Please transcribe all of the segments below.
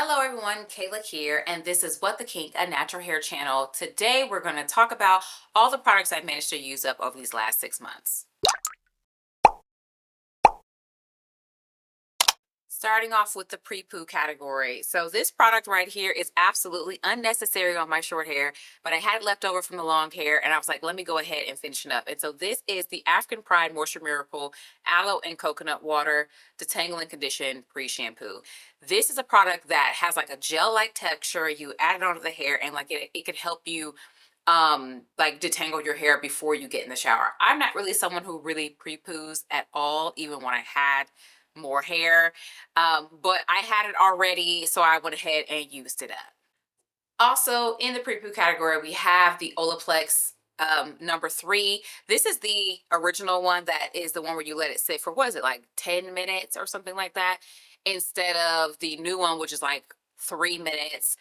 Hello everyone, Kayla here, and this is What the Kink, a natural hair channel. Today we're going to talk about all the products I've managed to use up over these last 6 months. Starting off with the pre-poo category. So this product right here is absolutely unnecessary on my short hair, but I had it left over from the long hair and I was like, let me go ahead and finish it up. And so this is the African Pride Moisture Miracle Aloe and Coconut Water Detangle and Condition Pre-Shampoo. This is a product that has like a gel-like texture. You add it onto the hair and like it can help you like detangle your hair before you get in the shower. I'm not really someone who really pre-poos at all, even when I had more hair, but I had it already, so I went ahead and used it up. Also in the pre-poo category, we have the Olaplex number 3. This is the original one, that is the one where you let it sit for, what is it, like 10 minutes or something like that, instead of the new one, which is like 3 minutes.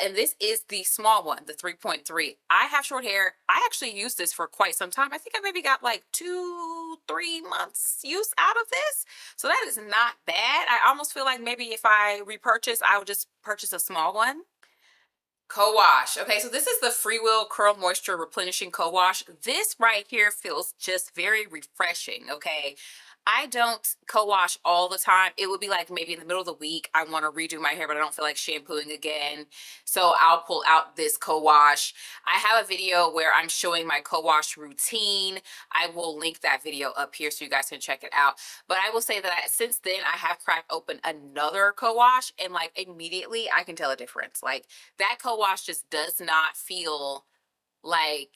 And this is the small one, the 3.3. I have short hair. I actually used this for quite some time. I think I maybe got like 2-3 months use out of this. So that is not bad. I almost feel like maybe if I repurchase, I would just purchase a small one. Co-wash. Okay, so this is the Free Will Curl Moisture Replenishing Co-wash. This right here feels just very refreshing, okay? I don't co-wash all the time. It would be like maybe in the middle of the week, I want to redo my hair, but I don't feel like shampooing again. So I'll pull out this co-wash. I have a video where I'm showing my co-wash routine. I will link that video up here so you guys can check it out. But I will say that since then, I have cracked open another co-wash and like immediately I can tell a difference. Like that co-wash just does not feel like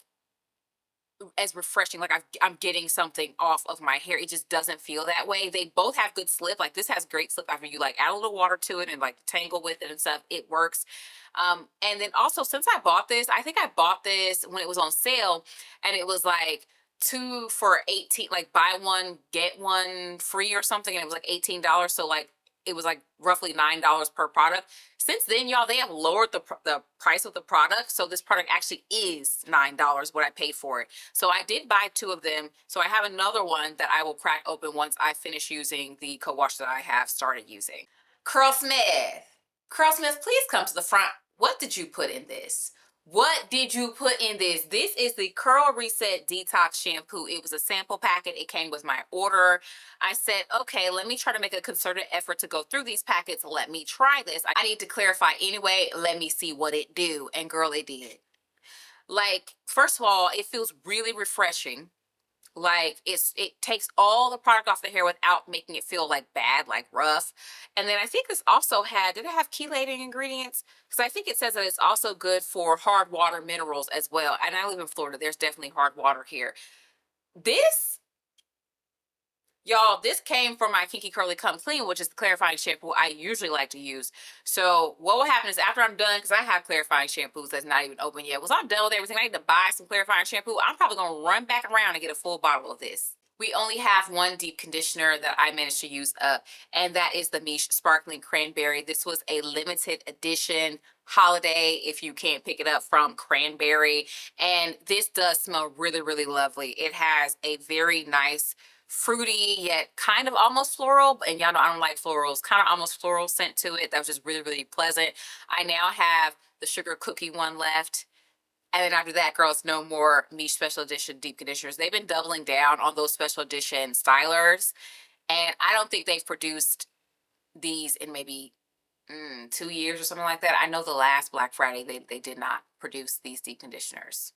as refreshing, like I'm getting something off of my hair. It just doesn't feel that way. They both have good slip. Like this has great slip after you like add a little water to it and like tangle with it and stuff. It works. And then also, since I bought this, I think I bought this when it was on sale, and it was like 2 for 18, like buy one get one free or something, and it was like $18. So like it was like roughly $9 per product. Since then, y'all, they have lowered the price of the product, so this product actually is $9 what I paid for it. So I did buy 2 of them. So I have another one that I will crack open once I finish using the co-wash that I have started using. Curl Smith. Curl Smith, please come to the front. What did you put in this? What did you put in this? This is the Curl Reset Detox Shampoo. It was a sample packet. It came with my order. I said, okay, let me try to make a concerted effort to go through these packets. Let me try this. I need to clarify anyway. Let me see what it do. And girl, it did. Like, first of all, it feels really refreshing. Like it takes all the product off the hair without making it feel like bad, like rough. And then I think this also did it have chelating ingredients? Because I think it says that it's also good for hard water minerals as well. And I live in Florida, there's definitely hard water here. This, y'all, this came from my Kinky Curly Come Clean, which is the clarifying shampoo I usually like to use. So what will happen is after I'm done, because I have clarifying shampoos that's not even open yet. Once I'm done with everything, I need to buy some clarifying shampoo. I'm probably going to run back around and get a full bottle of this. We only have one deep conditioner that I managed to use up, and that is the Miche Sparkling Cranberry. This was a limited edition holiday if you can't pick it up from Cranberry. And this does smell really, really lovely. It has a very nice fruity yet kind of almost floral, and y'all know I don't like florals, kind of almost floral scent to it that was just really, really pleasant. I now have the sugar cookie one left. And then after that, girls, no more Miche Special Edition deep conditioners. They've been doubling down on those special edition stylers, and I don't think they've produced these in maybe 2 years or something like that. I know the last Black Friday they did not produce these deep conditioners.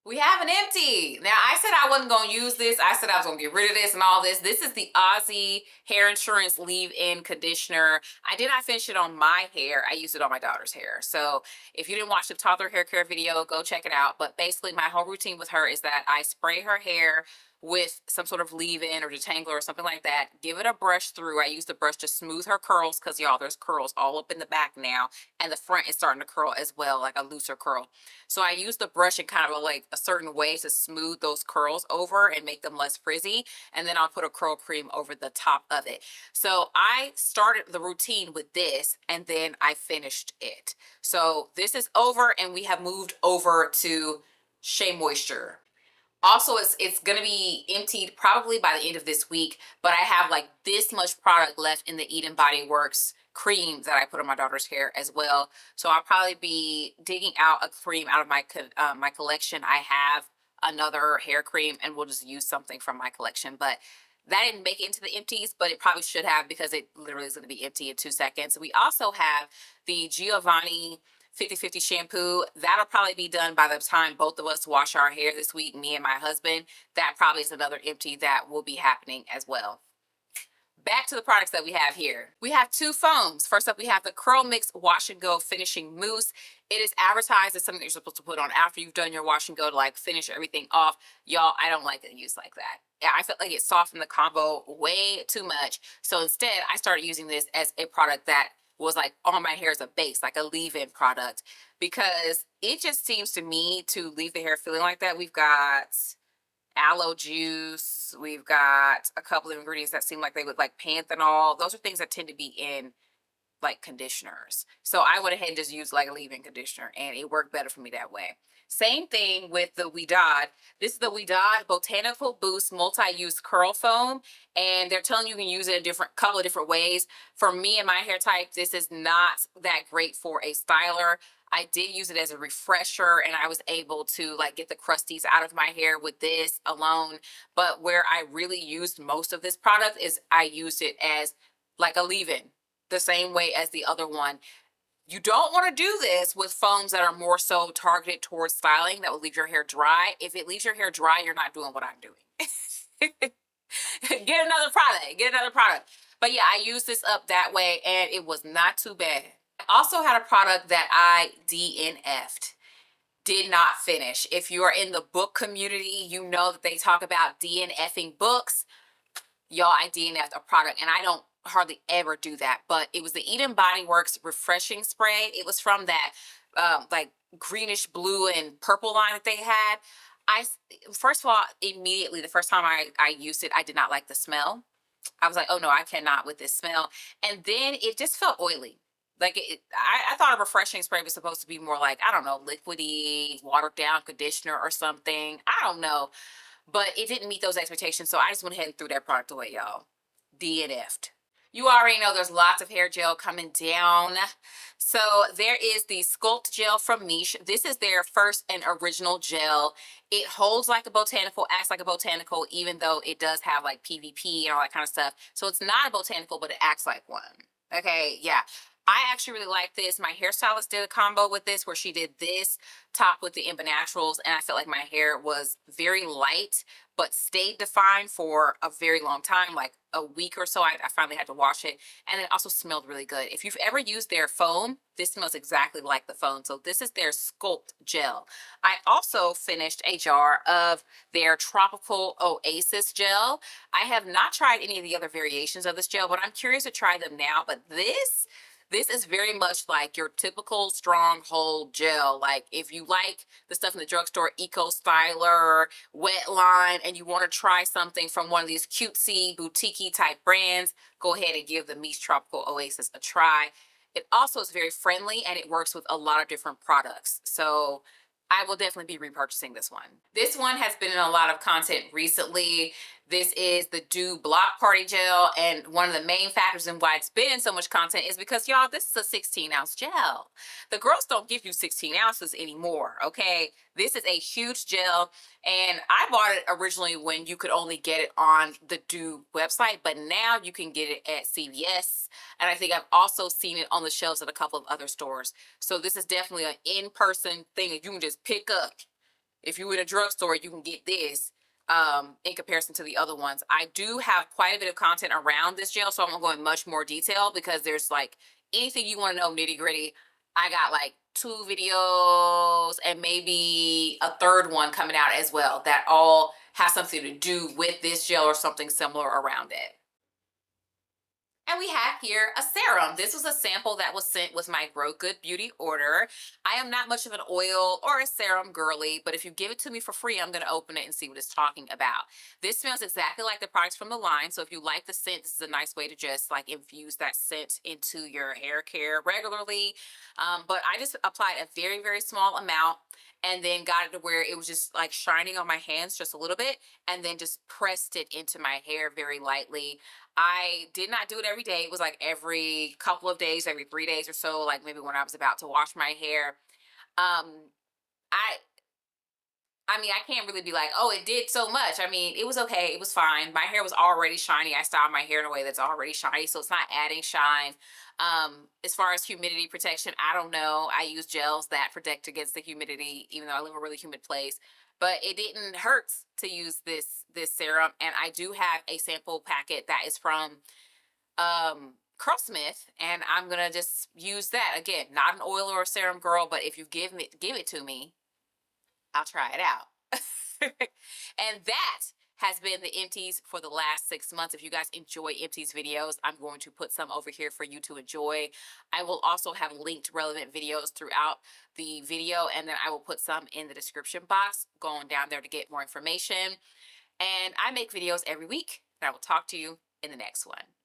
We have an empty. Now, I said I wasn't going to use this. I said I was going to get rid of this and all this. This is the Aussie Hair Insurance Leave-In Conditioner. I did not finish it on my hair. I used it on my daughter's hair. So if you didn't watch the toddler hair care video, go check it out. But basically, my whole routine with her is that I spray her hair with some sort of leave-in or detangler or something like that. Give it a brush through. I use the brush to smooth her curls because, y'all, there's curls all up in the back now. And the front is starting to curl as well, like a looser curl. So I use the brush in kind of like a certain way to smooth those curls over and make them less frizzy. And then I'll put a curl cream over the top of it. So I started the routine with this and then I finished it. So this is over and we have moved over to Shea Moisture. Also, it's gonna be emptied probably by the end of this week, but I have like this much product left in the Eden Body Works cream that I put on my daughter's hair as well. So I'll probably be digging out a cream out of my collection. I have another hair cream, and we'll just use something from my collection. But that didn't make it into the empties, but it probably should have, because it literally is going to be empty in 2 seconds. We also have the Giovanni 50/50 shampoo. That'll probably be done by the time both of us wash our hair this week, me and my husband. That probably is another empty that will be happening as well. Back to the products that we have here. We have 2 foams. First up, we have the Curl Mix Wash and Go Finishing Mousse. It is advertised as something that you're supposed to put on after you've done your wash and go to like finish everything off. Y'all, I don't like it used like that. Yeah, I felt like it softened the combo way too much. So instead, I started using this as a product that was like on my hair as a base, like a leave-in product, because it just seems to me to leave the hair feeling like that. We've got aloe juice. We've got a couple of ingredients that seem like they would, like panthenol. Those are things that tend to be in like conditioners. So I went ahead and just used like a leave-in conditioner, and it worked better for me that way. Same thing with the Ouidad. This is the Ouidad Botanical Boost Multi-Use Curl Foam, and they're telling you can use it in couple of different ways. For me and my hair type, this is not that great for a styler. I did use it as a refresher, and I was able to like get the crusties out of my hair with this alone. But where I really used most of this product is I used it as like a leave-in, the same way as the other one. You don't want to do this with foams that are more so targeted towards styling that will leave your hair dry. If it leaves your hair dry, you're not doing what I'm doing. Get another product. Get another product. But yeah, I used this up that way, and it was not too bad. I also had a product that I DNF'd. Did not finish. If you are in the book community, you know that they talk about DNFing books. Y'all, I DNF'd a product, and I don't hardly ever do that, but it was the Eden Body Works refreshing spray. It was from that like greenish blue and purple line that they had. First of all, immediately the first time I used it, I did not like the smell. I was like, oh no, I cannot with this smell. And then it just felt oily. Like I thought a refreshing spray was supposed to be more like, I don't know, liquidy, watered down conditioner or something. I don't know, but it didn't meet those expectations. So I just went ahead and threw that product away, y'all. DNF'd. You already know there's lots of hair gel coming down. So there is the Sculpt Gel from Miche. This is their first and original gel. It holds like a botanical, acts like a botanical, even though it does have like PVP and all that kind of stuff. So it's not a botanical, but it acts like one. Okay, yeah. I actually really like this. My hairstylist did a combo with this where she did this top with the Imba Naturals, and I felt like my hair was very light but stayed defined for a very long time, like a week or so. I finally had to wash it, and it also smelled really good. If you've ever used their foam, this smells exactly like the foam. So this is their Sculpt Gel. I also finished a jar of their Tropical Oasis Gel. I have not tried any of the other variations of this gel, but I'm curious to try them now. But this is very much like your typical stronghold gel. Like if you like the stuff in the drugstore, Eco Styler, Wet Line, and you want to try something from one of these cutesy, boutique-y type brands, go ahead and give the Miche Tropical Oasis a try. It also is very friendly, and it works with a lot of different products. So I will definitely be repurchasing this one. This one has been in a lot of content recently. This is the Dew Block Party Gel, and one of the main factors in why it's been in so much content is because, y'all, this is a 16-ounce gel. The girls don't give you 16 ounces anymore, okay? This is a huge gel, and I bought it originally when you could only get it on the Dew website, but now you can get it at CVS, and I think I've also seen it on the shelves at a couple of other stores. So this is definitely an in-person thing that you can just pick up. If you're in a drugstore, you can get this in comparison to the other ones. I do have quite a bit of content around this gel, so I'm gonna go in much more detail because there's like anything you want to know nitty gritty. I got like 2 videos and maybe a third one coming out as well that all have something to do with this gel or something similar around it. And we have here a serum. This was a sample that was sent with my Grow Good Beauty order. I am not much of an oil or a serum girly, but if you give it to me for free, I'm going to open it and see what it's talking about. This smells exactly like the products from the line. So if you like the scent, this is a nice way to just like infuse that scent into your hair care regularly. But I just applied a very, very small amount. and then got it to where it was just like shining on my hands just a little bit, and then just pressed it into my hair very lightly. I did not do it every day. It was like every couple of days, every 3 days or so, like maybe when I was about to wash my hair. Um, I I mean, I can't really be like, oh, it did so much. I mean, it was okay. It was fine. My hair was already shiny. I styled my hair in a way that's already shiny, so it's not adding shine. As far as humidity protection, I don't know. I use gels that protect against the humidity, even though I live in a really humid place. But it didn't hurt to use this serum, and I do have a sample packet that is from Smith, and I'm gonna just use that again. Not an oil or a serum girl, but if you give it to me, I'll try it out. And that has been the empties for the last 6 months. If you guys enjoy empties videos, I'm going to put some over here for you to enjoy. I will also have linked relevant videos throughout the video, and then I will put some in the description box going down there to get more information. And I make videos every week, and I will talk to you in the next one.